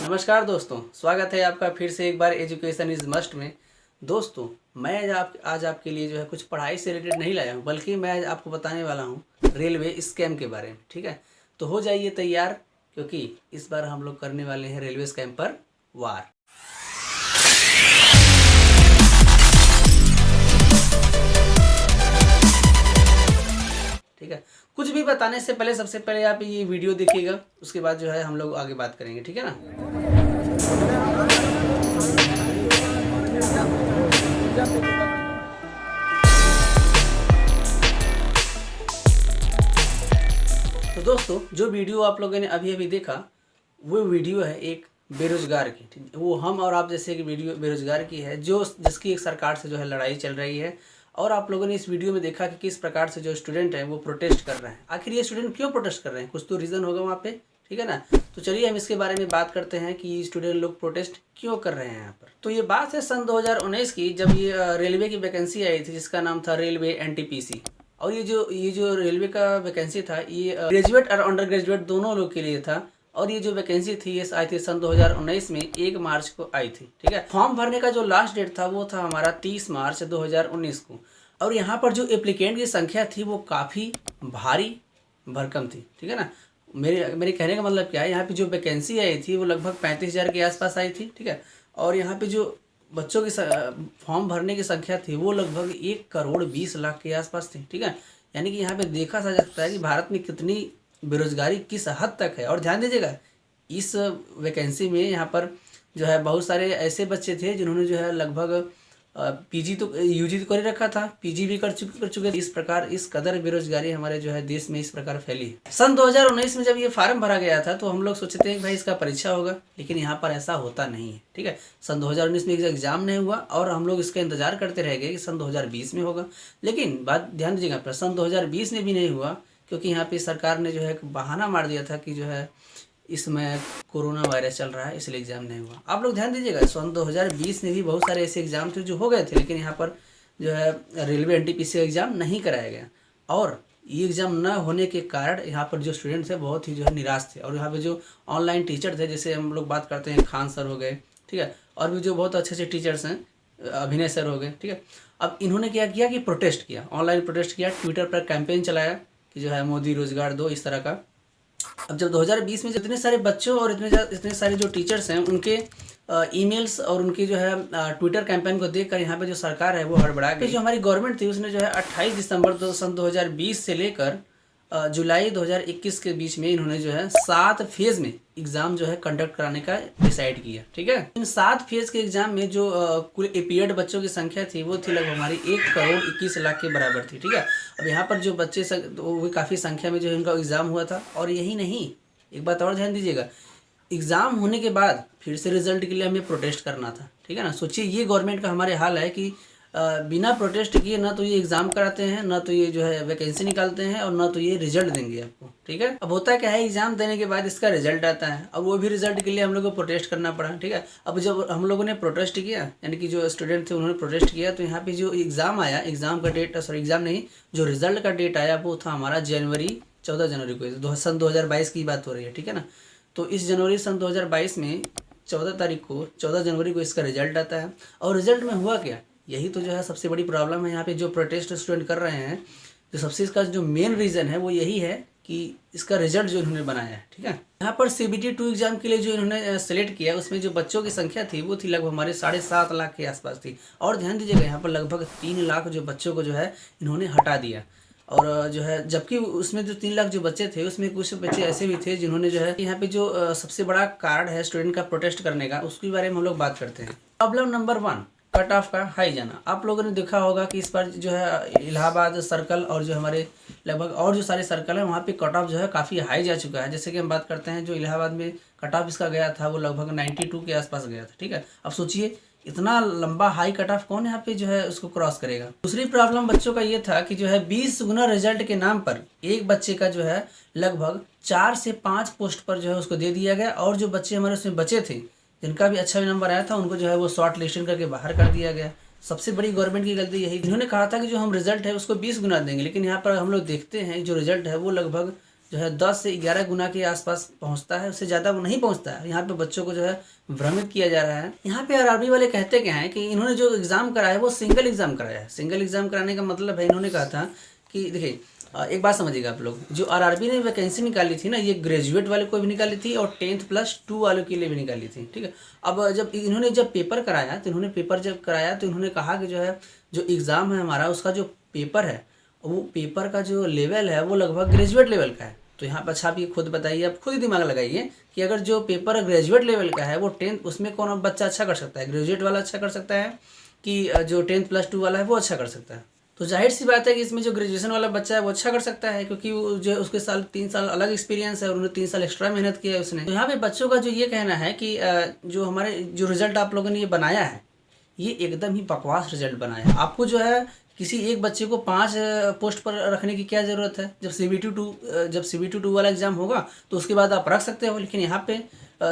नमस्कार दोस्तों, स्वागत है आपका फिर से एक बार एजुकेशन इज मस्ट में। दोस्तों, मैं आज आपके लिए जो है कुछ पढ़ाई से रिलेटेड नहीं लाया हूँ, बल्कि मैं आज आपको बताने वाला हूँ रेलवे स्कैम के बारे में। ठीक है, तो हो जाइए तैयार, क्योंकि इस बार हम लोग करने वाले हैं रेलवे स्कैम पर वार। ठीक है, कुछ भी बताने से पहले सबसे पहले आप ये वीडियो देखिएगा, उसके बाद जो है हम लोग आगे बात करेंगे। ठीक है ना। तो दोस्तों, जो वीडियो आप लोगों ने अभी अभी देखा वो वीडियो है एक बेरोजगार की। ठीक, वो हम और आप जैसे कि वीडियो बेरोजगार की है, जिसकी एक सरकार से जो है लड़ाई चल रही है। और आप लोगों ने इस वीडियो में देखा कि किस प्रकार से जो स्टूडेंट है वो प्रोटेस्ट कर रहे हैं। आखिर ये स्टूडेंट क्यों प्रोटेस्ट कर रहे हैं, कुछ तो रीज़न होगा वहाँ पे। ठीक है ना। तो चलिए हम इसके बारे में बात करते हैं कि स्टूडेंट लोग प्रोटेस्ट क्यों कर रहे हैं यहाँ पर। तो ये बात है सन 2019 की, जब ये रेलवे की वैकेंसी आई थी जिसका नाम था रेलवे NTPC। और ये जो रेलवे का वैकेंसी था ये ग्रेजुएट और अंडर ग्रेजुएट दोनों लोग के लिए था। और ये जो वैकेंसी थी ये आई थी सन 2019 में 1 मार्च को आई थी। ठीक है, फॉर्म भरने का जो लास्ट डेट था वो था हमारा 30 मार्च 2019 को। और यहाँ पर जो एप्लीकेंट की संख्या थी वो काफ़ी भारी भरकम थी। ठीक है ना। मेरे कहने का मतलब क्या है, यहाँ पे जो वैकेंसी आई थी वो लगभग 35,000 के आसपास आई थी। ठीक है, और यहाँ पे जो बच्चों की फॉर्म भरने की संख्या थी वो लगभग 1,20,00,000 के आसपास थी। ठीक है, यानी कि यहाँ पे देखा जा सकता है कि भारत में कितनी बेरोजगारी किस हद तक है। और ध्यान दीजिएगा, इस वैकेंसी में यहाँ पर जो है बहुत सारे ऐसे बच्चे थे जिन्होंने जो है लगभग PG तो UG तो कर ही रखा था, PG भी कर चुके। इस प्रकार इस कदर बेरोजगारी हमारे जो है देश में इस प्रकार फैली है। सन 2019 में जब ये फार्म भरा गया था तो हम लोग सोचते थे कि भाई इसका परीक्षा होगा, लेकिन यहाँ पर ऐसा होता नहीं है। ठीक है, सन 2019 में एग्जाम नहीं हुआ और हम लोग इसका इंतजार करते रह गए कि सन 2020 में होगा। लेकिन बात ध्यान दीजिएगा, पर सन 2020 में भी नहीं हुआ, क्योंकि यहाँ पे सरकार ने जो है एक बहाना मार दिया था कि जो है इसमें कोरोना वायरस चल रहा है, इसलिए एग्ज़ाम नहीं हुआ। आप लोग ध्यान दीजिएगा, सन 2020 में भी बहुत सारे ऐसे एग्ज़ाम थे जो हो गए थे, लेकिन यहाँ पर जो है रेलवे NTPC एग्ज़ाम नहीं कराया गया। और ये एग्ज़ाम न होने के कारण यहाँ पर जो स्टूडेंट्स हैं बहुत ही जो है निराश थे। और यहाँ पर जो ऑनलाइन टीचर थे, जैसे हम लोग बात करते हैं खान सर हो गए, ठीक है, और भी जो बहुत अच्छे अच्छे टीचर्स हैं, अभिनय सर हो गए। ठीक है, अब इन्होंने क्या किया कि प्रोटेस्ट किया, ऑनलाइन प्रोटेस्ट किया, ट्विटर पर कैंपेन चलाया कि जो है मोदी रोजगार दो, इस तरह का। अब जब 2020 में इतने सारे बच्चों और इतने सारे जो टीचर्स हैं उनके ईमेल्स और उनकी जो है ट्विटर कैंपेन को देखकर यहाँ पे जो सरकार है वो हड़बड़ा गई। जो हमारी गवर्नमेंट थी उसने जो है 28 दिसंबर सन 2020 से लेकर जुलाई 2021 के बीच में इन्होंने जो है 7 फेज में एग्ज़ाम जो है कंडक्ट कराने का डिसाइड किया। ठीक है, इन 7 फेज के एग्ज़ाम में जो कुल अपीयर्ड बच्चों की संख्या थी वो थी लगभग हमारी 1,21,00,000 के बराबर थी। ठीक है, अब यहाँ पर जो बच्चे वो काफ़ी संख्या में जो है उनका एग्ज़ाम हुआ था। और यही नहीं, एक बात और ध्यान दीजिएगा, एग्ज़ाम होने के बाद फिर से रिजल्ट के लिए हमें प्रोटेस्ट करना था। ठीक है ना। सोचिए ये गवर्नमेंट का हमारे हाल है कि बिना प्रोटेस्ट किए ना तो ये एग्ज़ाम कराते हैं, ना तो ये जो है वैकेंसी निकालते हैं, और ना तो ये रिजल्ट देंगे आपको। ठीक है, अब होता क्या है, एग्ज़ाम देने के बाद इसका रिजल्ट आता है, अब वो भी रिजल्ट के लिए हम लोग को प्रोटेस्ट करना पड़ा। ठीक है, अब जब हम लोगों ने प्रोटेस्ट किया, यानी कि जो स्टूडेंट थे उन्होंने प्रोटेस्ट किया, तो यहाँ पे जो एग्ज़ाम आया, एग्ज़ाम का डेट, सॉरी एग्ज़ाम नहीं, जो रिजल्ट का डेट आया वो था हमारा 14 जनवरी को, सन 2022 की बात हो रही है। ठीक है ना। तो इस जनवरी सन 2022 में 14 जनवरी को इसका रिजल्ट आता है। और रिजल्ट में हुआ क्या, यही तो जो है सबसे बड़ी प्रॉब्लम है यहाँ पे जो प्रोटेस्ट स्टूडेंट कर रहे हैं। जो सबसे इसका जो मेन रीज़न है वो यही है कि इसका रिजल्ट जो इन्होंने बनाया है। ठीक है, यहाँ पर CBT 2 एग्ज़ाम के लिए जो इन्होंने सेलेक्ट किया उसमें जो बच्चों की संख्या थी वो थी लगभग हमारे 7.5 लाख के आसपास थी। और ध्यान दीजिएगा, यहाँ पर लगभग 3 लाख जो बच्चों को जो है इन्होंने हटा दिया। और जो है जबकि उसमें जो 3 लाख जो बच्चे थे उसमें कुछ बच्चे ऐसे भी थे जिन्होंने जो है, यहाँ पे जो सबसे बड़ा कारण है स्टूडेंट का प्रोटेस्ट करने का, उसके बारे में हम लोग बात करते हैं। प्रॉब्लम नंबर 1, कट ऑफ का हाई जाना। आप लोगों ने देखा होगा कि इस बार जो है इलाहाबाद सर्कल और जो हमारे लगभग और जो सारे सर्कल हैं वहाँ पे कट ऑफ जो है काफ़ी हाई जा चुका है। जैसे कि हम बात करते हैं, जो इलाहाबाद में कट ऑफ इसका गया था वो लगभग 92 के आसपास गया था। ठीक है, अब सोचिए इतना लंबा हाई कट ऑफ कौन यहाँ पे जो है उसको क्रॉस करेगा। दूसरी प्रॉब्लम बच्चों का ये था कि जो है 20 गुना रिजल्ट के नाम पर एक बच्चे का जो है लगभग 4 से 5 पोस्ट पर जो है उसको दे दिया गया। और जो बच्चे हमारे उसमें बचे थे जिनका भी अच्छा नंबर आया था उनको जो है वो शॉर्ट लिस्टिंग करके बाहर कर दिया गया। सबसे बड़ी गवर्नमेंट की गलती यही, इन्होंने कहा था कि जो हम रिजल्ट है उसको 20 गुना देंगे, लेकिन यहाँ पर हम लोग देखते हैं जो रिजल्ट है वो लगभग जो है 10 से 11 गुना के आसपास पहुंचता है, उससे ज़्यादा वो नहीं पहुंचता है। यहाँ पे बच्चों को जो है भ्रमित किया जा रहा है। यहाँ पे आरआरबी वाले कहते क्या हैं कि इन्होंने जो एग्ज़ाम कराया है वो सिंगल एग्ज़ाम कराया है। सिंगल एग्ज़ाम कराने का मतलब है, इन्होंने कहा था कि देखिए एक बात समझिएगा आप लोग, जो आरआरबी ने वैकेंसी निकाली थी ना, ये ग्रेजुएट वाले को भी निकाली थी और 10th+2 वालों के लिए भी निकाली थी, ठीक है। अब जब पेपर कराया तो इन्होंने कहा कि जो है जो एग्ज़ाम है हमारा, उसका जो पेपर है वो पेपर का जो लेवल है वो लगभग ग्रेजुएट लेवल का है। तो यहाँ पर अच्छा आप ये खुद बताइए, आप खुद ही दिमाग लगाइए कि अगर जो पेपर ग्रेजुएट लेवल का है वो 10th, उसमें कौन बच्चा अच्छा कर सकता है? ग्रेजुएट वाला अच्छा कर सकता है कि जो 10th+2 वाला है वो अच्छा कर सकता है? तो जाहिर सी बात है कि इसमें जो ग्रेजुएशन वाला बच्चा है वो अच्छा कर सकता है, क्योंकि वो जो उसके 3 साल अलग एक्सपीरियंस है और उन्होंने 3 साल एक्स्ट्रा मेहनत किया है उसने। तो यहाँ पे बच्चों का जो ये कहना है कि जो हमारे जो रिजल्ट आप लोगों ने ये बनाया है, ये एकदम ही बकवास रिजल्ट बनाया है। आपको जो है किसी एक बच्चे को 5 पोस्ट पर रखने की क्या ज़रूरत है? जब CBT 2 वाला एग्ज़ाम होगा तो उसके बाद आप रख सकते हो, लेकिन यहाँ पे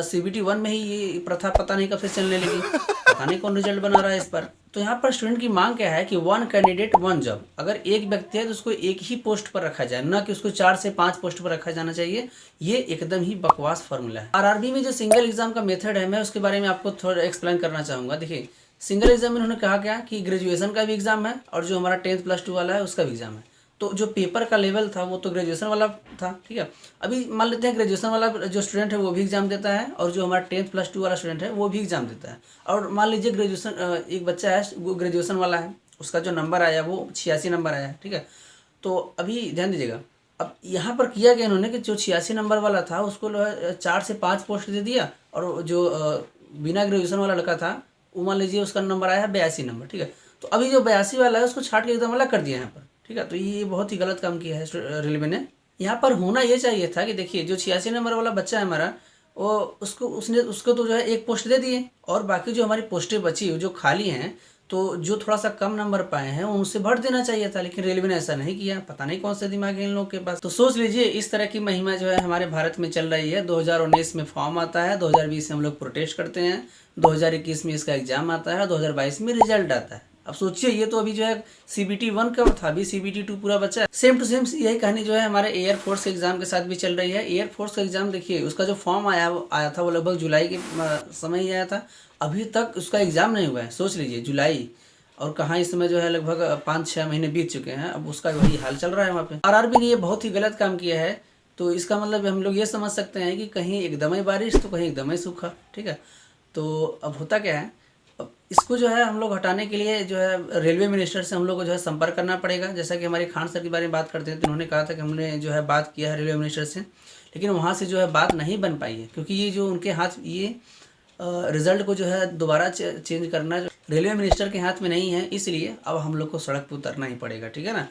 CBT 1 में ही ये प्रथा पता नहीं कब से चलने लगी। पता नहीं कौन रिजल्ट बना रहा है इस पर। तो यहाँ पर स्टूडेंट की मांग क्या है कि 1 कैंडिडेट 1 जॉब। अगर एक व्यक्ति है तो उसको एक ही पोस्ट पर रखा जाए, ना कि उसको 4 से 5 पोस्ट पर रखा जाना चाहिए। ये एकदम ही बकवास फार्मूला है। आरआरबी में जो सिंगल एग्जाम का मेथड है, मैं उसके बारे में आपको थोड़ा एक्सप्लेन करना चाहूँगा। देखिए, सिंगल एग्जाम में उन्होंने कहा क्या कि ग्रेजुएशन का भी एग्जाम है और जो हमारा 10th+2 वाला है उसका भी एग्जाम है। तो जो पेपर का लेवल था वो तो ग्रेजुएशन वाला था, ठीक है। अभी मान लेते हैं ग्रेजुएशन वाला जो स्टूडेंट है वो भी एग्जाम देता है और जो हमारा 10th+2 वाला स्टूडेंट है वो भी एग्जाम देता है। और मान लीजिए ग्रेजुएशन एक बच्चा है वो ग्रेजुएशन वाला है, उसका जो नंबर आया वो 86 नंबर आया है, ठीक है। तो अभी ध्यान दीजिएगा, अब यहाँ पर किया गया इन्होंने कि जो 86 नंबर वाला था उसको 4 से 5 पोस्ट दे दिया, और जो बिना ग्रेजुएशन वाला लड़का था वो मान लीजिए उसका नंबर आया है 82 नंबर, ठीक है। तो अभी जो 82 वाला है उसको छाट के एकदम अलग कर दिया यहाँ पर, ठीक है। तो ये बहुत ही गलत काम किया है रेलवे ने। यहाँ पर होना ये चाहिए था कि देखिए जो 86 नंबर वाला बच्चा है हमारा, वो उसको तो जो है एक पोस्ट दे दिए, और बाकी जो हमारी पोस्टें बची जो खाली हैं, तो जो थोड़ा सा कम नंबर पाए हैं उनसे भर देना चाहिए था, लेकिन रेलवे ने ऐसा नहीं किया। पता नहीं कौन से दिमाग है इन लोगों के पास। तो सोच लीजिए, इस तरह की महिमा जो है हमारे भारत में चल रही है। 2019 में फॉर्म आता है, 2020 में हम लोग प्रोटेस्ट करते हैं, 2021 में इसका एग्जाम आता है, 2022 में रिजल्ट आता है। अब सोचिए, ये तो अभी जो है CBT 1 कब था, अभी CBT 2 पूरा बचा है। सेम टू सेम यही कहानी जो है हमारे एयरफोर्स एग्जाम के साथ भी चल रही है। एयरफोर्स का एग्जाम देखिए, उसका जो फॉर्म आया था वो लगभग जुलाई के समय ही आया था, अभी तक उसका एग्जाम नहीं हुआ है। सोच लीजिए, जुलाई, और कहाँ इस समय जो है लगभग 5-6 महीने बीत चुके हैं, अब उसका वही हाल चल रहा है वहाँ पे। आरआरबी ने ये बहुत ही गलत काम किया है। तो इसका मतलब हम लोग ये समझ सकते हैं कि कहीं एकदम ही बारिश तो कहीं एकदम ही सूखा, ठीक है। तो अब होता क्या है, अब इसको जो है हम लोग हटाने के लिए जो है रेलवे मिनिस्टर से हम लोग को जो है संपर्क करना पड़ेगा। जैसा कि हमारे खान सर के बारे में बात करते हैं, तो उन्होंने कहा था कि हमने जो है बात किया है रेलवे मिनिस्टर से, लेकिन वहाँ से जो है बात नहीं बन पाई है, क्योंकि ये जो उनके हाथ, ये रिज़ल्ट को जो है दोबारा चेंज करना जो रेलवे मिनिस्टर के हाथ में नहीं है, इसलिए अब हम लोग को सड़क पर उतरना ही पड़ेगा, ठीक है ना।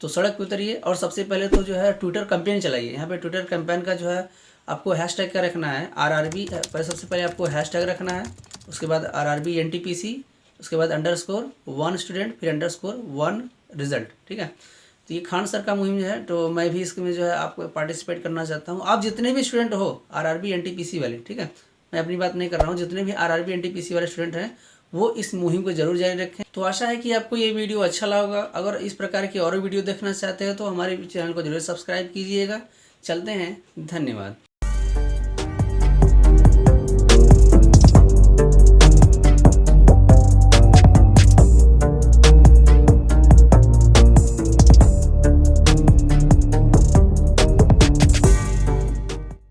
तो सड़क पर उतरिए, और सबसे पहले तो जो है ट्विटर कैंपेन चलाइए। यहाँ पे ट्विटर कैंपेन का जो है आपको हैशटैग क्या रखना है, आरआरबी, सबसे पहले आपको हैशटैग रखना है, उसके बाद आरआरबी NTPC, उसके बाद _1 स्टूडेंट, फिर _1 रिजल्ट, ठीक है। तो ये खान सर का मुहिम है, तो मैं भी इसमें जो है आपको पार्टिसिपेट करना चाहता हूँ। आप जितने भी स्टूडेंट हो आरआरबी NTPC वाले, ठीक है, मैं अपनी बात नहीं कर रहा हूँ, जितने भी आरआरबी NTPC वाले स्टूडेंट हैं वो इस मुहिम को जरूर जारी रखें। तो आशा है कि आपको ये वीडियो अच्छा लगा। अगर इस प्रकार की और वीडियो देखना चाहते हैं तो हमारे चैनल को जरूर सब्सक्राइब कीजिएगा। चलते हैं, धन्यवाद।